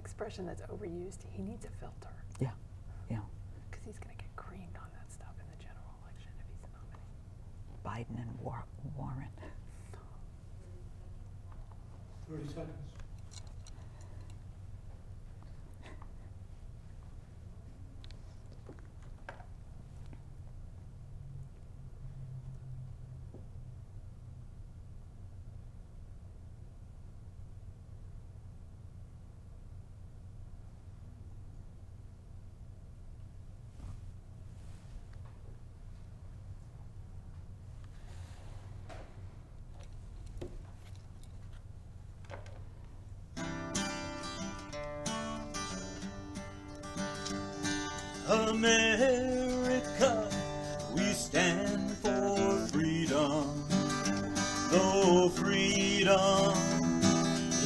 expression that's overused. He needs a filter. Yeah, yeah. Because he's going to get creamed on that stuff in the general election if he's the nominee. Biden and Warren. 30 seconds. America, we stand for freedom. Though freedom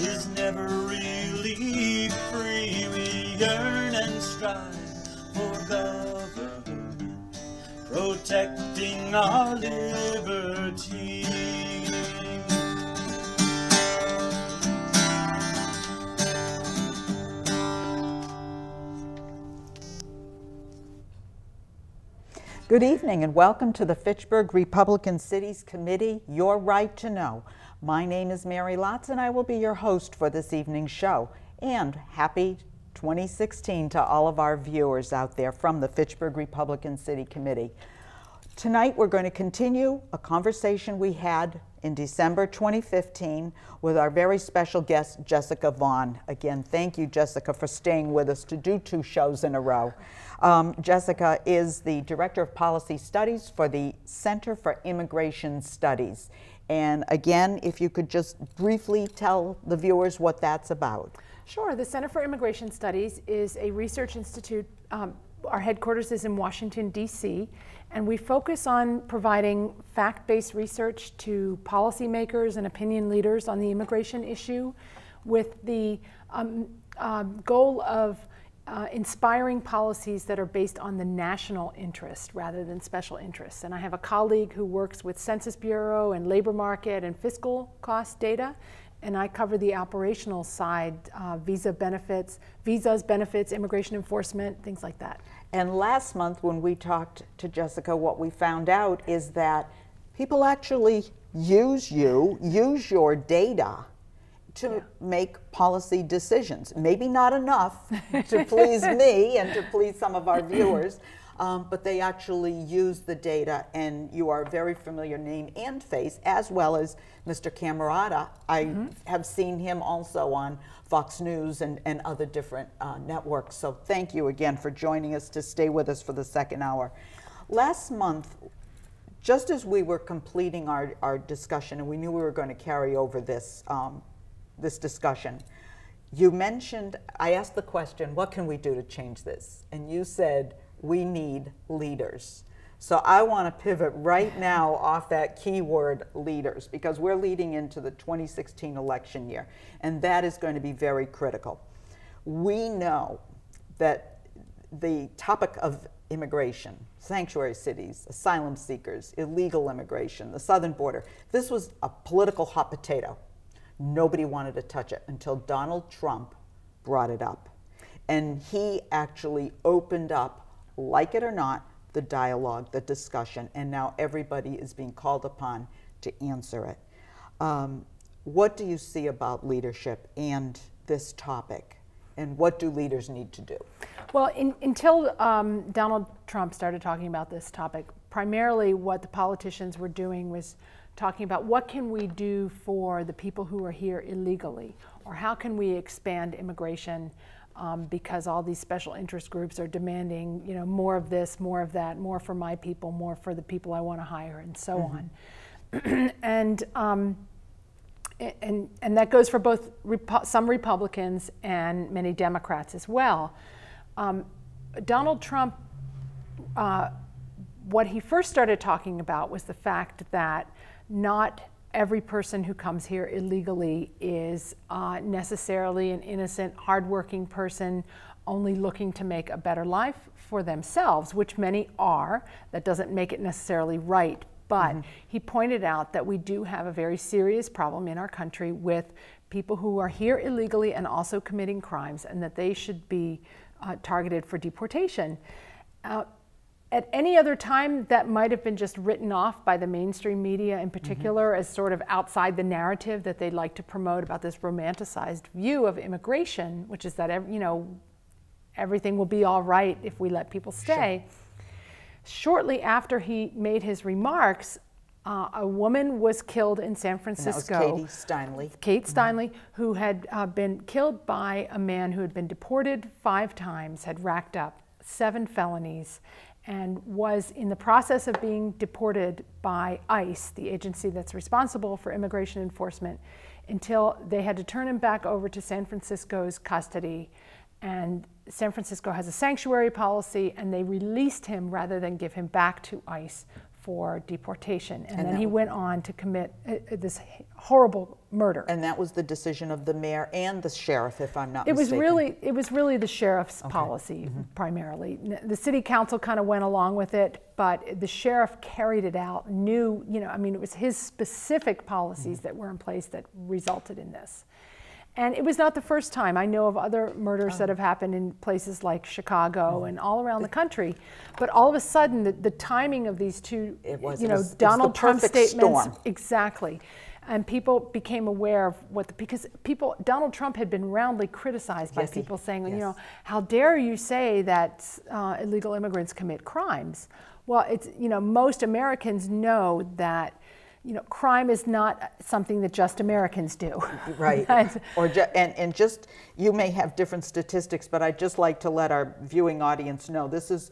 is never really free, we yearn and strive for government protecting our liberty. Good evening and welcome to the Fitchburg Republican City Committee, Your Right to Know. My name is Mary Lotze and I will be your host for this evening's show. And happy 2016 to all of our viewers out there from the Fitchburg Republican City Committee. Tonight we're going to continue a conversation we had in December 2015 with our very special guest, Jessica Vaughn. Again, thank you, Jessica, for staying with us to do 2 shows in a row. Jessica is the Director of Policy Studies for the Center for Immigration Studies. And again, if you could just briefly tell the viewers what that's about. Sure. The Center for Immigration Studies is a research institute. Our headquarters is in Washington, D.C., and we focus on providing fact-based research to policymakers and opinion leaders on the immigration issue with the goal of inspiring policies that are based on the national interest rather than special interests. And I have a colleague who works with Census Bureau and labor market and fiscal cost data, and I cover the operational side, visas, benefits, immigration enforcement, things like that. And last month when we talked to Jessica, what we found out is that people actually use your data to make policy decisions. Maybe not enough to please me and to please some of our viewers, but they actually use the data, and you are a very familiar name and face, as well as Mr. Camerata. I have seen him also on Fox News and other different networks. So thank you again for joining us to stay with us for the second hour. Last month, just as we were completing our discussion, and we knew we were going to carry over this this discussion, you mentioned, I asked the question, what can we do to change this? And you said, we need leaders. So I want to pivot right now off that keyword leaders, because we're leading into the 2016 election year, and that is going to be very critical. We know that the topic of immigration, sanctuary cities, asylum seekers, illegal immigration, the southern border, this was a political hot potato. Nobody wanted to touch it until Donald Trump brought it up. And he actually opened up, like it or not, the dialogue, the discussion, and now everybody is being called upon to answer it. What do you see about leadership and this topic, and what do leaders need to do? Well, until Donald Trump started talking about this topic, primarily what the politicians were doing was talking about what can we do for the people who are here illegally, or how can we expand immigration because all these special interest groups are demanding, you know, more of this, more of that, more for my people, more for the people I want to hire, and so on. And that goes for both some Republicans and many Democrats as well. Donald Trump, what he first started talking about was the fact that not every person who comes here illegally is necessarily an innocent, hardworking person only looking to make a better life for themselves, which many are. That doesn't make it necessarily right. But he pointed out that we do have a very serious problem in our country with people who are here illegally and also committing crimes, and that they should be targeted for deportation. At any other time, that might have been just written off by the mainstream media in particular as sort of outside the narrative that they'd like to promote about this romanticized view of immigration, which is that, you know, everything will be all right if we let people stay. Sure. Shortly after he made his remarks, a woman was killed in San Francisco. And that was Katie Steinle. Kate Steinle, who had been killed by a man who had been deported 5 times, had racked up 7 felonies, and was in the process of being deported by ICE, the agency that's responsible for immigration enforcement, until they had to turn him back over to San Francisco's custody. And San Francisco has a sanctuary policy, and they released him rather than give him back to ICE for deportation. And then he went on to commit this horrible murder. And that was the decision of the mayor and the sheriff, if I'm not mistaken. It was really the sheriff's policy primarily. The city council kind of went along with it, but the sheriff carried it out, knew, you know, I mean, it was his specific policies that were in place that resulted in this. And it was not the first time. I know of other murders that have happened in places like Chicago and all around the country. But all of a sudden, the timing of these two, Donald Trump statements, exactly. And people became aware of because Donald Trump had been roundly criticized by people saying, you know, how dare you say that illegal immigrants commit crimes? Well, it's, you know, most Americans know that, you know, crime is not something that just Americans do. Right. and just, you may have different statistics, but I'd just like to let our viewing audience know, this is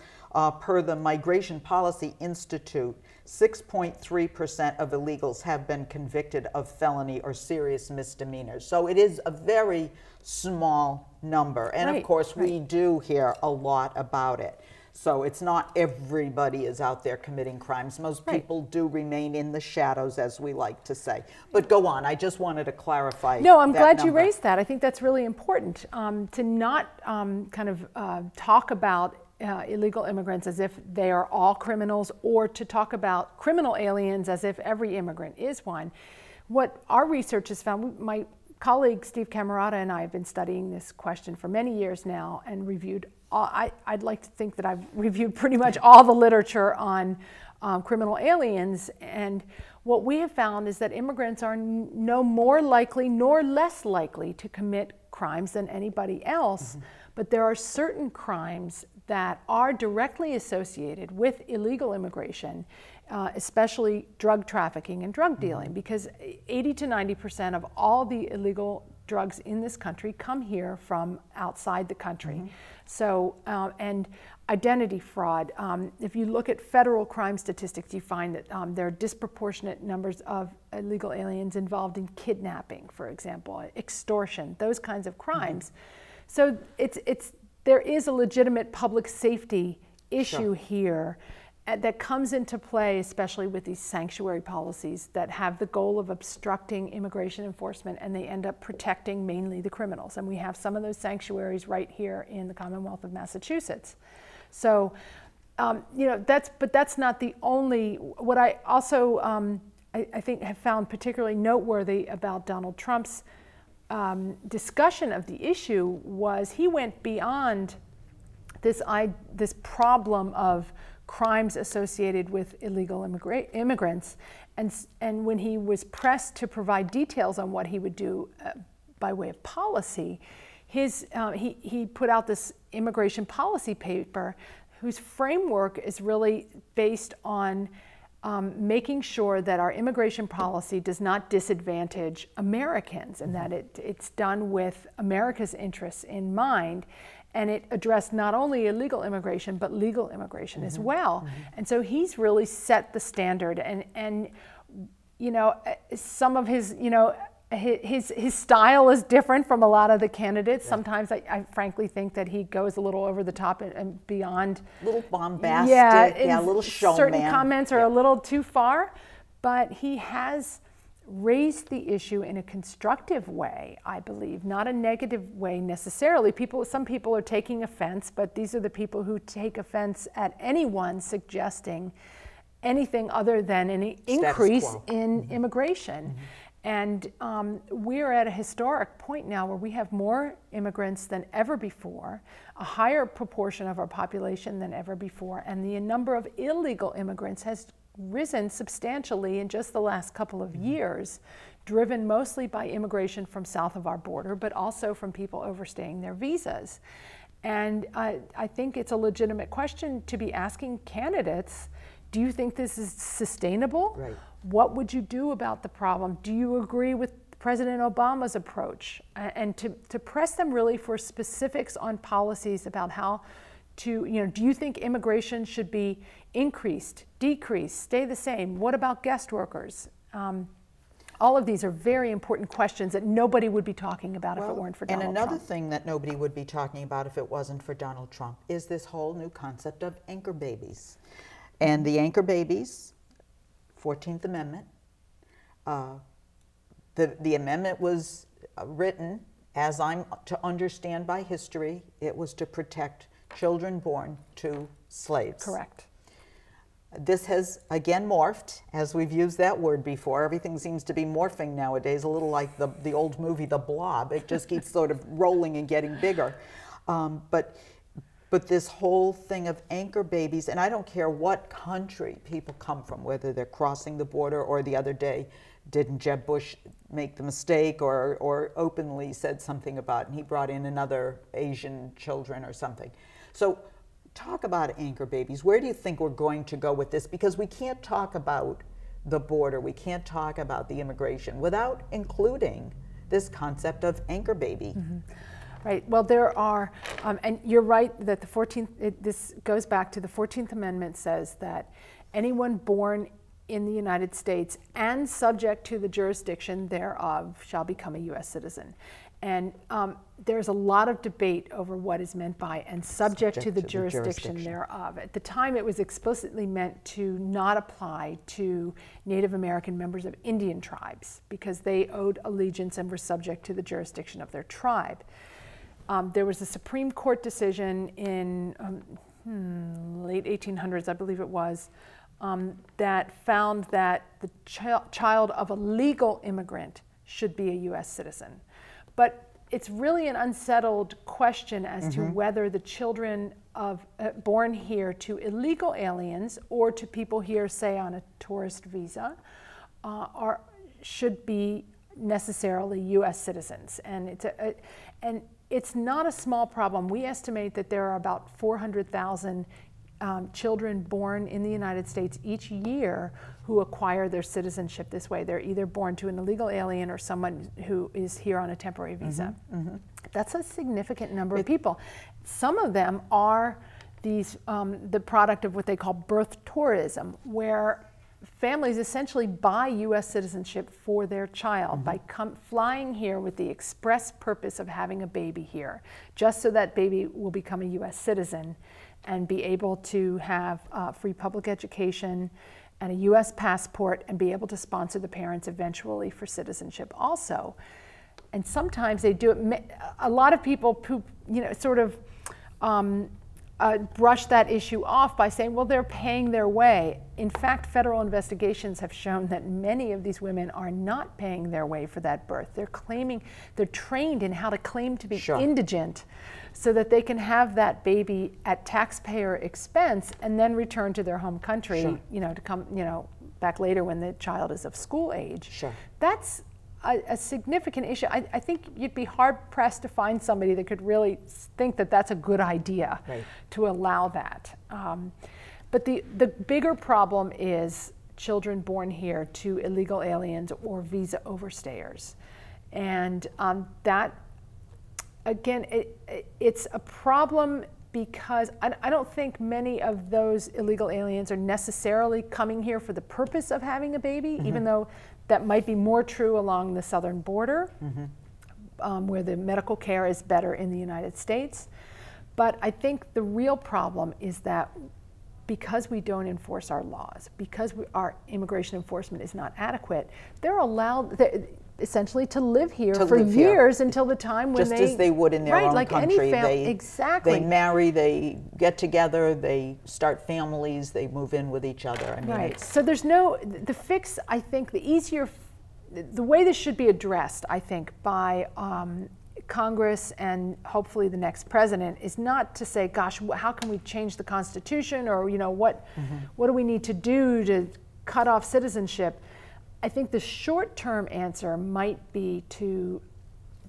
per the Migration Policy Institute, 6.3% of illegals have been convicted of felony or serious misdemeanors. So it is a very small number. And of course, we do hear a lot about it. So it's not everybody is out there committing crimes. Most people do remain in the shadows, as we like to say. But go on, I just wanted to clarify. No, I'm glad you raised that. I think that's really important, to not talk about illegal immigrants as if they are all criminals, or to talk about criminal aliens as if every immigrant is one. What our research has found, my colleague Steve Camerata and I have been studying this question for many years now and reviewed I'd like to think that I've reviewed pretty much all the literature on criminal aliens, and what we have found is that immigrants are no more likely nor less likely to commit crimes than anybody else, but there are certain crimes that are directly associated with illegal immigration, especially drug trafficking and drug dealing, because 80 to 90% of all the illegal drugs in this country come here from outside the country. So, and identity fraud. If you look at federal crime statistics, you find that there are disproportionate numbers of illegal aliens involved in kidnapping, for example, extortion, those kinds of crimes. So there is a legitimate public safety issue here that comes into play, especially with these sanctuary policies that have the goal of obstructing immigration enforcement, and they end up protecting mainly the criminals. And we have some of those sanctuaries right here in the Commonwealth of Massachusetts. So, you know, that's not the only. What I also, I think, have found particularly noteworthy about Donald Trump's discussion of the issue was he went beyond this problem of crimes associated with illegal immigrants, and when he was pressed to provide details on what he would do by way of policy, he put out this immigration policy paper whose framework is really based on making sure that our immigration policy does not disadvantage Americans, and that it's done with America's interests in mind. And it addressed not only illegal immigration, but legal immigration as well. And so he's really set the standard. And you know, some of his, you know, his style is different from a lot of the candidates. Sometimes I frankly think that he goes a little over the top and beyond. A little bombastic, a little showman. Certain comments are a little too far, but he has raised the issue in a constructive way, I believe, not a negative way necessarily. Some people are taking offense, but these are the people who take offense at anyone suggesting anything other than an increase in immigration. And we're at a historic point now where we have more immigrants than ever before, a higher proportion of our population than ever before, and the number of illegal immigrants has risen substantially in just the last couple of years, driven mostly by immigration from south of our border, but also from people overstaying their visas. And I think it's a legitimate question to be asking candidates, do you think this is sustainable? Right. What would you do about the problem? Do you agree with President Obama's approach? And to press them really for specifics on policies about how to, do you think immigration should be increased, decreased, stay the same? What about guest workers? All of these are very important questions that nobody would be talking about if it weren't for Donald Trump. And another thing that nobody would be talking about if it wasn't for Donald Trump is this whole new concept of anchor babies. And the anchor babies, 14th Amendment, the amendment was written, as I'm to understand by history, it was to protect children born to slaves. Correct. This has again morphed, as we've used that word before. Everything seems to be morphing nowadays, a little like the old movie The Blob. It just keeps sort of rolling and getting bigger. But this whole thing of anchor babies, and I don't care what country people come from, whether they're crossing the border, or the other day, didn't Jeb Bush make the mistake or openly said something about, and he brought in another Asian children or something. So talk about anchor babies. Where do you think we're going to go with this? Because we can't talk about the border, we can't talk about the immigration without including this concept of anchor baby. Mm-hmm. Right. Well, there are, and you're right that the 14th, this goes back to the 14th Amendment says that anyone born in the United States and subject to the jurisdiction thereof shall become a U.S. citizen. And there's a lot of debate over what is meant by and subject to the jurisdiction thereof. At the time, it was explicitly meant to not apply to Native American members of Indian tribes because they owed allegiance and were subject to the jurisdiction of their tribe. There was a Supreme Court decision in late 1800s, I believe it was, that found that the child of a legal immigrant should be a U.S. citizen. But it's really an unsettled question as to whether the children of born here to illegal aliens or to people here, say, on a tourist visa, should be necessarily U.S. citizens. And it's not a small problem. We estimate that there are about 400,000 children born in the United States each year who acquire their citizenship this way. They're either born to an illegal alien or someone who is here on a temporary visa. That's a significant number of people. Some of them are these the product of what they call birth tourism, where families essentially buy U.S. citizenship for their child by flying here with the express purpose of having a baby here, just so that baby will become a U.S. citizen and be able to have free public education and a U.S. passport and be able to sponsor the parents eventually for citizenship also. And sometimes they do it, a lot of people sort of brush that issue off by saying, well, they're paying their way. In fact, federal investigations have shown that many of these women are not paying their way for that birth. They're trained in how to claim to be indigent so that they can have that baby at taxpayer expense and then return to their home country, to come, back later when the child is of school age. That's a significant issue. I think you'd be hard-pressed to find somebody that could really think that that's a good idea to allow that. But the bigger problem is children born here to illegal aliens or visa overstayers. And that, again, it's a problem because I don't think many of those illegal aliens are necessarily coming here for the purpose of having a baby, even though that might be more true along the southern border, where the medical care is better in the United States. But I think the real problem is that because we don't enforce our laws, because our immigration enforcement is not adequate, they're allowed essentially to live here for years until the time when just as they would in their own like country. Exactly. They marry, they get together, they start families, they move in with each other. I mean, so there's the fix, I think the easier the way this should be addressed, I think, by Congress and hopefully the next president is not to say, gosh, how can we change the Constitution, or what do we need to do to cut off citizenship? I think the short-term answer might be to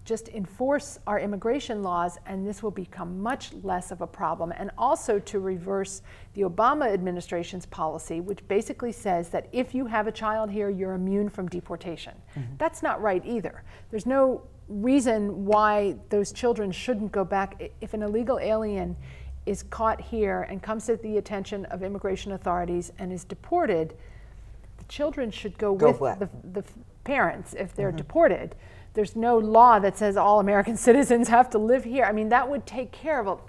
just enforce our immigration laws, and this will become much less of a problem, and also to reverse the Obama administration's policy, which basically says that if you have a child here, you're immune from deportation. That's not right either. There's no reason why those children shouldn't go back. If an illegal alien is caught here and comes to the attention of immigration authorities and is deported, the children should go with the parents if they're deported. There's no law that says all American citizens have to live here. I mean, that would take care of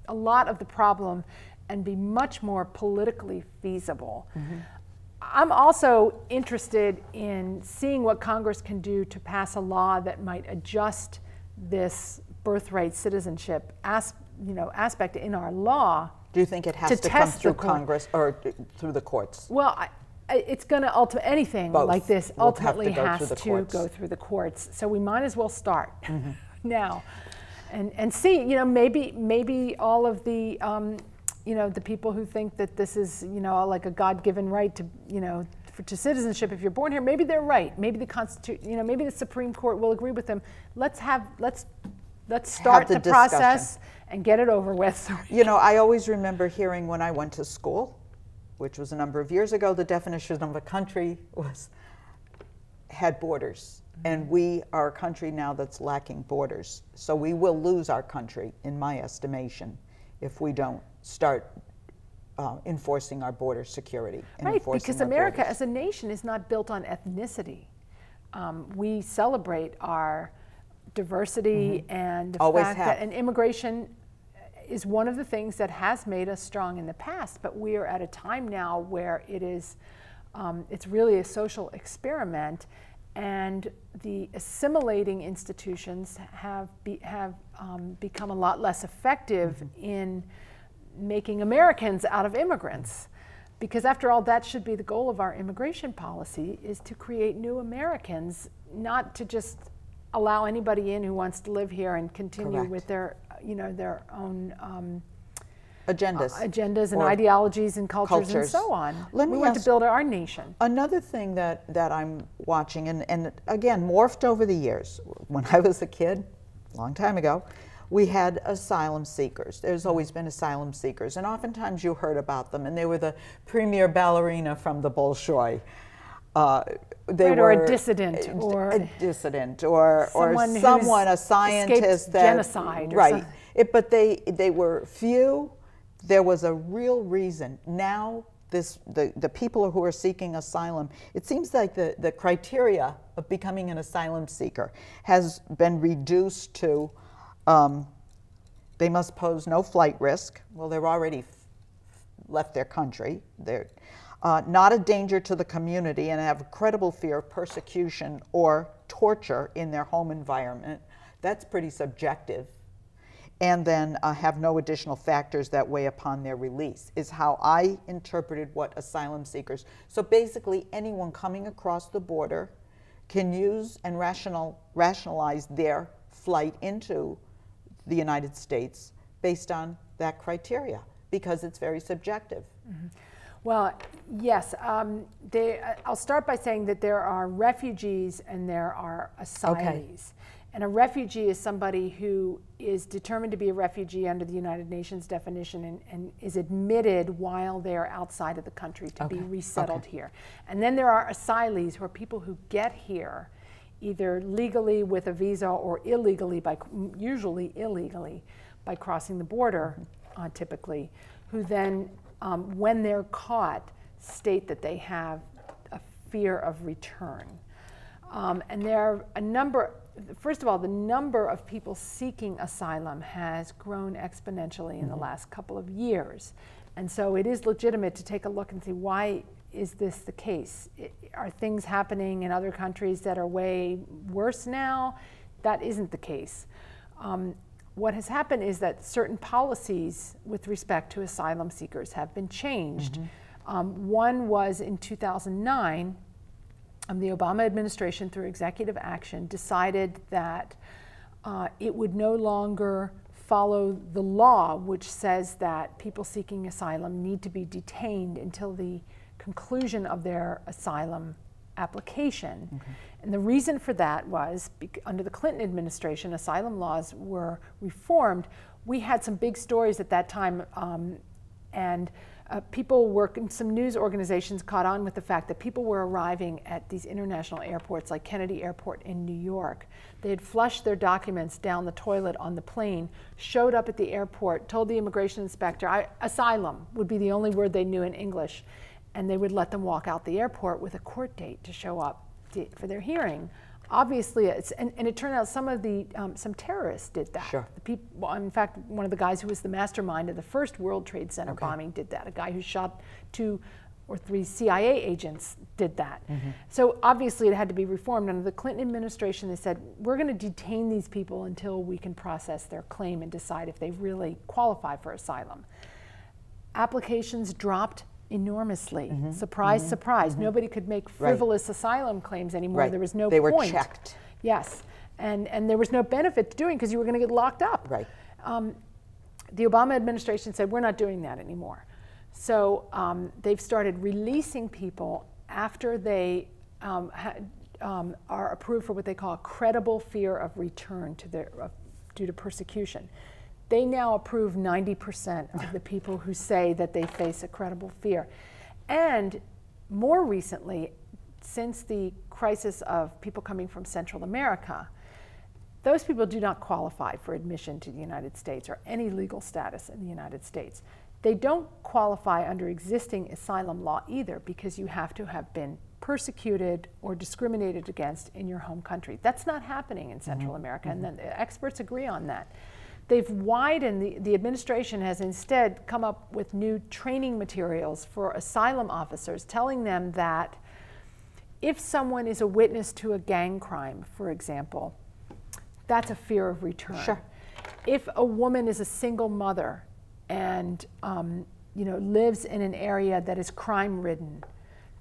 a lot of the problem and be much more politically feasible. I'm also interested in seeing what Congress can do to pass a law that might adjust this birthright citizenship aspect in our law. Do you think it has to come through Congress or through the courts? Well, it's going to anything Both like this ultimately has to go through the courts. So we might as well start now, and see. Maybe all of the the people who think that this is like a God-given right to citizenship if you're born here, maybe they're right. Maybe the Constitution, maybe the Supreme Court will agree with them. Let's start the process and get it over with. I always remember hearing when I went to school, which was a number of years ago, the definition of a country had borders. And we are a country now that's lacking borders. So we will lose our country, in my estimation, if we don't start enforcing our border security. Right, because America as a nation is not built on ethnicity. We celebrate our diversity and the fact that an immigration is one of the things that has made us strong in the past, but we are at a time now where it's really a social experiment, and the assimilating institutions have become a lot less effective in making Americans out of immigrants. Because after all, that should be the goal of our immigration policy, is to create new Americans, not to just allow anybody in who wants to live here and continue with their own agendas and ideologies and cultures and so on. We want to build our nation. Another thing that I'm watching, and again, morphed over the years. When I was a kid, a long time ago, we had asylum seekers. There's always been asylum seekers, and oftentimes you heard about them, and they were the premier ballerina from the Bolshoi. They were a dissident, or someone, a scientist that genocide, but they were few. There was a real reason. Now the people who are seeking asylum, it seems like the criteria of becoming an asylum seeker has been reduced to they must pose no flight risk. Well, they're already left their country. They're not a danger to the community and have a credible fear of persecution or torture in their home environment. That's pretty subjective. And then have no additional factors that weigh upon their release, is how I interpreted what asylum seekers. So basically anyone coming across the border can use and rationalize their flight into the United States based on that criteria, because it's very subjective. Well, yes. I'll start by saying that there are refugees and there are asylees. And a refugee is somebody who is determined to be a refugee under the United Nations definition and is admitted while they're outside of the country to be resettled here. And then there are asylees, who are people who get here either legally with a visa or illegally, usually illegally, by crossing the border, typically, who then, when they're caught, state that they have a fear of return. And there are a number. First of all, the number of people seeking asylum has grown exponentially in the last couple of years. And so it is legitimate to take a look and see, why is this the case? Are things happening in other countries that are way worse now? That isn't the case. What has happened is that certain policies with respect to asylum seekers have been changed. One was in 2009, the Obama administration, through executive action, decided that it would no longer follow the law, which says that people seeking asylum need to be detained until the conclusion of their asylum application. Okay. And the reason for that was under the Clinton administration, asylum laws were reformed. We had some big stories at that time, and some news organizations caught on with the fact that people were arriving at these international airports like Kennedy Airport in New York. They had flushed their documents down the toilet on the plane, showed up at the airport, told the immigration inspector, asylum would be the only word they knew in English, and they would let them walk out the airport with a court date to show up for their hearing. Obviously, and it turned out some terrorists did that. Sure. In fact, one of the guys who was the mastermind of the first World Trade Center bombing did that. A guy who shot 2 or 3 CIA agents did that. Mm-hmm. So obviously it had to be reformed. Under the Clinton administration, they said, we're going to detain these people until we can process their claim and decide if they really qualify for asylum. Applications dropped enormously. Mm-hmm. Surprise, mm-hmm. surprise. Mm-hmm. Nobody could make frivolous asylum claims anymore. Right. There was no point. They were checked. Yes. And there was no benefit to doing because you were going to get locked up. Right. The Obama administration said, we're not doing that anymore. So they've started releasing people after they are approved for what they call a credible fear of return due to persecution. They now approve 90% of the people who say that they face a credible fear. And more recently, since the crisis of people coming from Central America, those people do not qualify for admission to the United States or any legal status in the United States. They don't qualify under existing asylum law either because you have to have been persecuted or discriminated against in your home country. That's not happening in Central mm-hmm. America, mm-hmm. and the experts agree on that. They've widened, the administration has instead come up with new training materials for asylum officers, telling them that if someone is a witness to a gang crime, for example, that's a fear of return. Sure. If a woman is a single mother and lives in an area that is crime-ridden,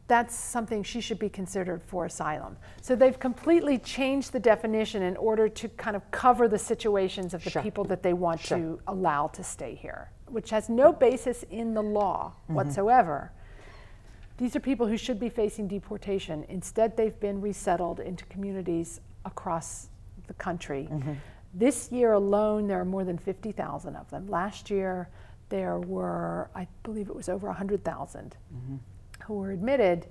that's something she should be considered for asylum. So they've completely changed the definition in order to kind of cover the situations of the sure. people that they want sure. to allow to stay here, which has no basis in the law mm-hmm. whatsoever. These are people who should be facing deportation. Instead, they've been resettled into communities across the country. Mm-hmm. This year alone, there are more than 50,000 of them. Last year, there were, I believe it was over 100,000 mm-hmm. who were admitted.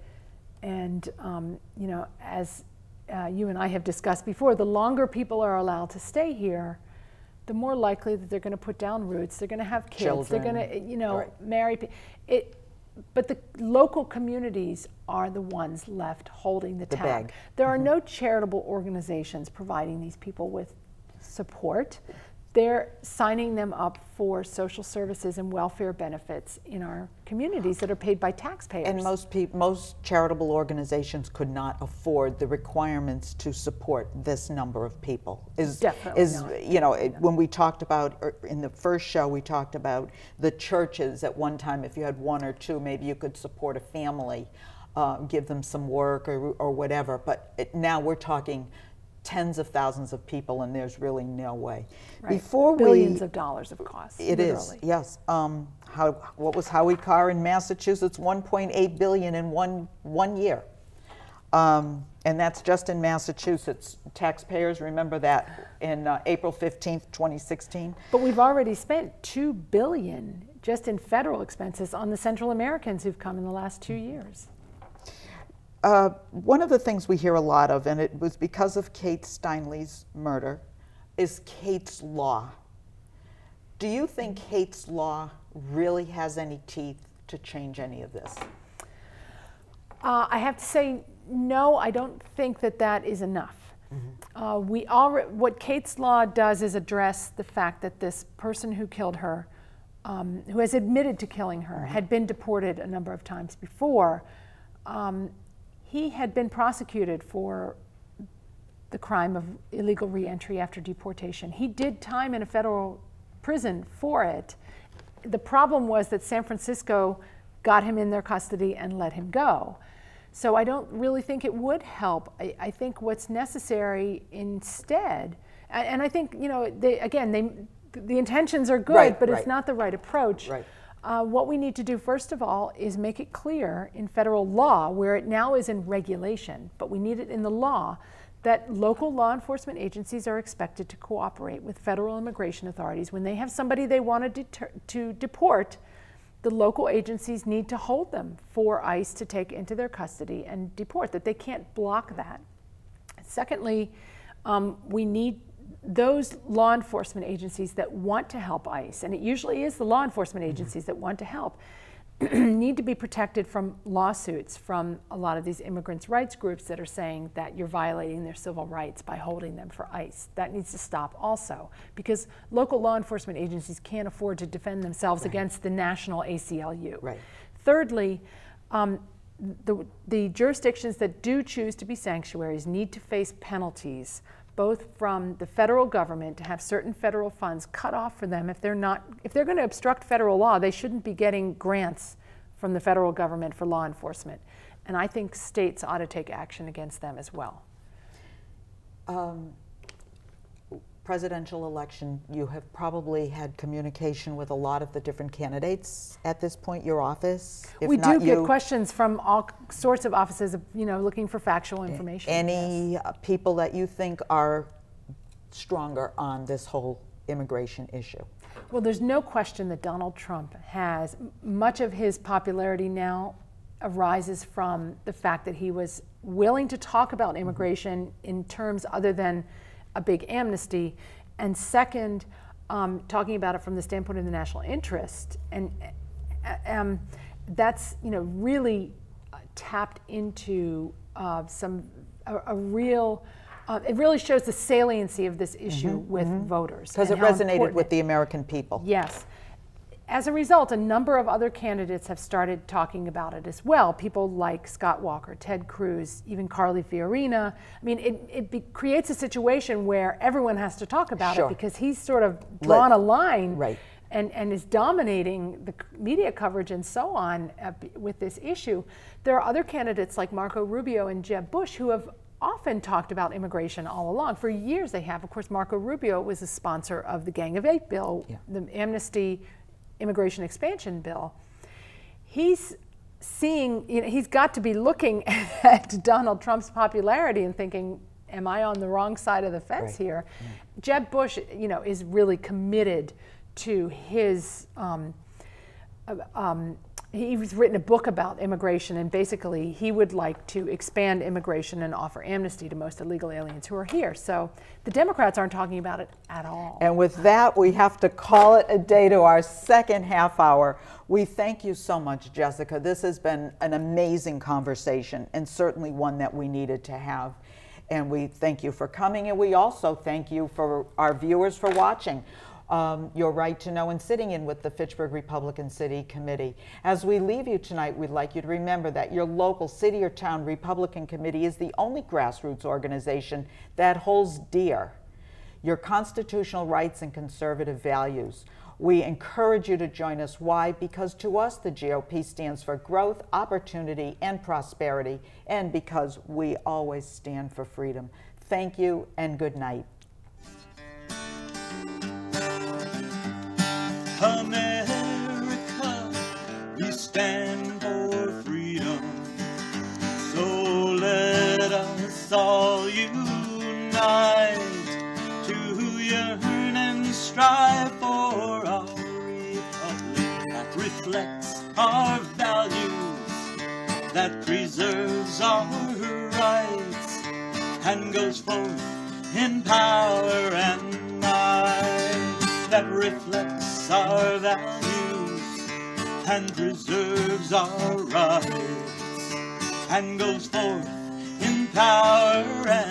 And, as you and I have discussed before, the longer people are allowed to stay here, the more likely that they're going to put down roots, they're going to have kids, children. They're going to, right. marry people. But the local communities are the ones left holding the tab. Bag. There are mm-hmm. no charitable organizations providing these people with support. They're signing them up for social services and welfare benefits in our communities that are paid by taxpayers. And most charitable organizations could not afford the requirements to support this number of people. Definitely not. When we talked about, in the first show, we talked about the churches at one time. If you had 1 or 2, maybe you could support a family, give them some work or whatever. But now we're talking tens of thousands of people, and there's really no way. Right. Billions of dollars of costs. It literally. Is, yes. What was Howie Carr in Massachusetts? $1.8 billion in one year, and that's just in Massachusetts. Taxpayers remember that in April 15th, 2016. But we've already spent $2 billion just in federal expenses on the Central Americans who've come in the last 2 years. One of the things we hear a lot of, and it was because of Kate Steinle's murder, is Kate's Law. Do you think Kate's Law really has any teeth to change any of this? I have to say, no, I don't think that is enough. Mm-hmm. What Kate's Law does is address the fact that this person who killed her, who has admitted to killing her, mm-hmm. had been deported a number of times before. He had been prosecuted for the crime of illegal reentry after deportation. He did time in a federal prison for it. The problem was that San Francisco got him in their custody and let him go. So I don't really think it would help. I think what's necessary instead, and I think, you know, the intentions are good, but it's not the right approach. Right. What we need to do, first of all, is make it clear in federal law, where it now is in regulation, but we need it in the law, that local law enforcement agencies are expected to cooperate with federal immigration authorities. When they have somebody they want to deport, the local agencies need to hold them for ICE to take into their custody and deport, that they can't block that. Secondly, we need those law enforcement agencies that want to help ICE, and it usually is the law enforcement agencies that want to help, need to be protected from lawsuits from a lot of these immigrants' rights groups that are saying that you're violating their civil rights by holding them for ICE. That needs to stop also, because local law enforcement agencies can't afford to defend themselves against the national ACLU. Right. Thirdly, the jurisdictions that do choose to be sanctuaries need to face penalties, both from the federal government, to have certain federal funds cut off for them. If they're going to obstruct federal law, they shouldn't be getting grants from the federal government for law enforcement. And I think states ought to take action against them as well. Presidential election, you have probably had communication with a lot of the different candidates at this point, your office? We do get questions from all sorts of offices, you know, looking for factual information. Any people that you think are stronger on this whole immigration issue? Well, there's no question that Donald Trump has, much of his popularity now arises from the fact that he was willing to talk about immigration in terms other than a big amnesty, and second, talking about it from the standpoint of the national interest, and that's, you know, really tapped into a real. It really shows the saliency of this issue with voters, because it resonated with the American people. Yes. As a result, a number of other candidates have started talking about it as well. People like Scott Walker, Ted Cruz, even Carly Fiorina. I mean, it creates a situation where everyone has to talk about it, because he's sort of drawn a line and is dominating the media coverage and so on with this issue. There are other candidates like Marco Rubio and Jeb Bush who have often talked about immigration all along. For years they have. Of course, Marco Rubio was a sponsor of the Gang of Eight bill, the amnesty immigration expansion bill. He's seeing, you know, he's got to be looking at Donald Trump's popularity and thinking, am I on the wrong side of the fence here? Jeb Bush, you know, is really committed to his, he's written a book about immigration, and basically he would like to expand immigration and offer amnesty to most illegal aliens who are here. So the Democrats aren't talking about it at all. And with that, we have to call it a day to our second half hour. We thank you so much, Jessica. This has been an amazing conversation, and certainly one that we needed to have. And we thank you for coming, and we also thank you for our viewers for watching. Your right to know and sitting in with the Fitchburg Republican City Committee. As we leave you tonight, we'd like you to remember that your local city or town Republican Committee is the only grassroots organization that holds dear your constitutional rights and conservative values. We encourage you to join us. Why? Because to us, the GOP stands for growth, opportunity, and prosperity, and because we always stand for freedom. Thank you and good night. America, we stand for freedom, so let us all unite to yearn and strive for our republic that reflects our values, that preserves our rights, and goes forth in power and might, that reflects our values and preserves our rights, and goes forth in power and